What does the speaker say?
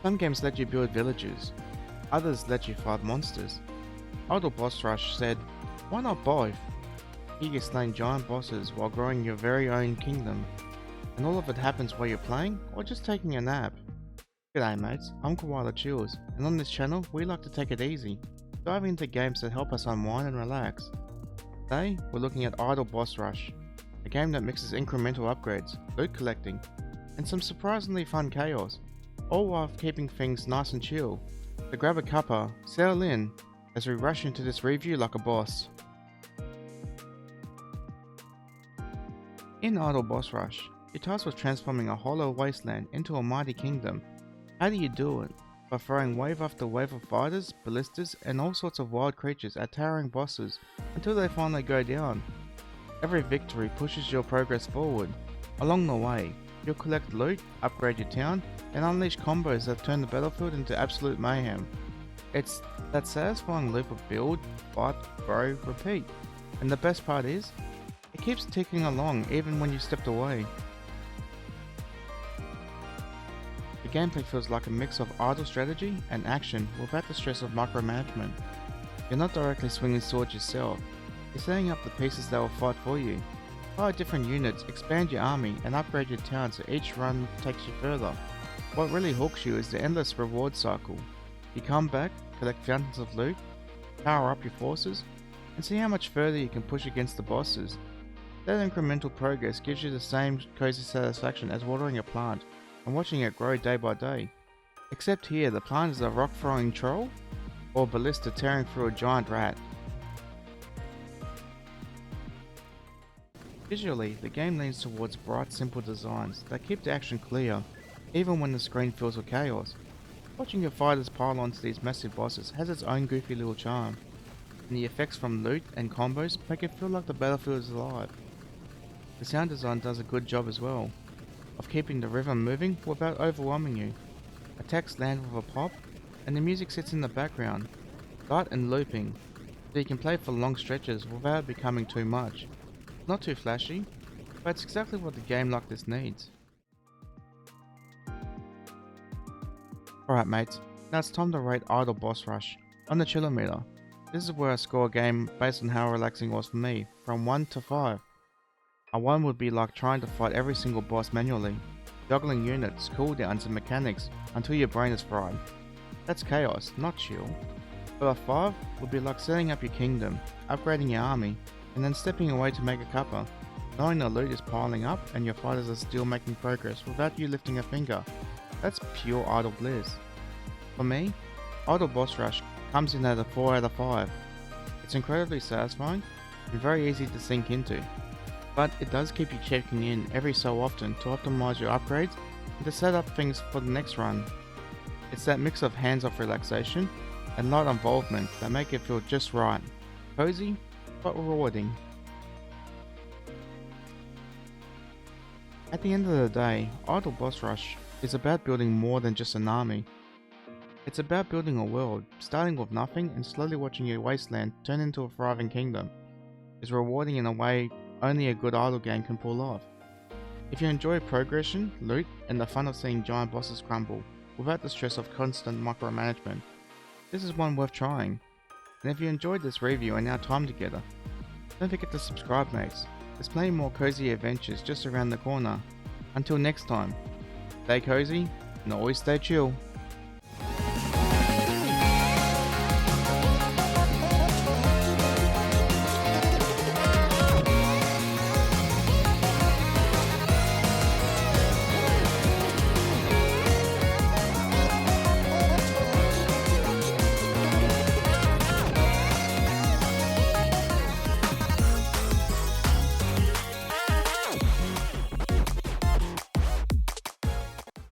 Some games let you build villages, others let you fight monsters. Idle Boss Rush said, why not both? Here you're slaying giant bosses while growing your very own kingdom. And all of it happens while you're playing or just taking a nap. G'day mates, I'm Koala Chills, and on this channel we like to take it easy, diving into games that help us unwind and relax. Today we're looking at Idle Boss Rush, a game that mixes incremental upgrades, loot collecting, and some surprisingly fun chaos, all while keeping things nice and chill. So grab a cuppa, settle in, as we rush into this review like a boss. In Idle Boss Rush, you're tasked with transforming a hollow wasteland into a mighty kingdom. How do you do it? By throwing wave after wave of fighters, ballistas, and all sorts of wild creatures at towering bosses until they finally go down. Every victory pushes your progress forward. Along the way, you'll collect loot, upgrade your town, and unleash combos that turn the battlefield into absolute mayhem. It's that satisfying loop of build, fight, grow, repeat. And the best part is, it keeps ticking along even when you stepped away. The gameplay feels like a mix of idle strategy and action without the stress of micromanagement. You're not directly swinging swords yourself, you're setting up the pieces that will fight for you. Hire different units, expand your army, and upgrade your town so each run takes you further. What really hooks you is the endless reward cycle. You come back, collect fountains of loot, power up your forces, and see how much further you can push against the bosses. That incremental progress gives you the same cozy satisfaction as watering a plant and watching it grow day by day. Except here the plant is a rock-throwing troll or ballista tearing through a giant rat. Visually, the game leans towards bright, simple designs that keep the action clear, even when the screen fills with chaos. Watching your fighters pile onto these massive bosses has its own goofy little charm, and the effects from loot and combos make it feel like the battlefield is alive. The sound design does a good job as well, of keeping the rhythm moving without overwhelming you. Attacks land with a pop, and the music sits in the background, light and looping, so you can play for long stretches without it becoming too much. Not too flashy, but it's exactly what the game like this needs. Alright mates, now it's time to rate Idle Boss Rush on the Chillometer. This is where I score a game based on how relaxing it was for me, from 1 to 5. A 1 would be like trying to fight every single boss manually, juggling units, cooldowns and mechanics until your brain is fried. That's chaos, not chill. But a 5 would be like setting up your kingdom, upgrading your army, and then stepping away to make a cuppa, knowing the loot is piling up and your fighters are still making progress without you lifting a finger. That's pure idle bliss. For me, Idle Boss Rush comes in at a 4 out of 5. It's incredibly satisfying and very easy to sink into, but it does keep you checking in every so often to optimize your upgrades and to set up things for the next run. It's that mix of hands-off relaxation and light involvement that make it feel just right, cozy but rewarding. At the end of the day, Idle Boss Rush is about building more than just an army. It's about building a world, starting with nothing and slowly watching your wasteland turn into a thriving kingdom. It's rewarding in a way only a good idle game can pull off. If you enjoy progression, loot, and the fun of seeing giant bosses crumble without the stress of constant micromanagement, this is one worth trying. And if you enjoyed this review and our time together, don't forget to subscribe mates. There's plenty more cozy adventures just around the corner. Until next time, stay cozy and always stay chill.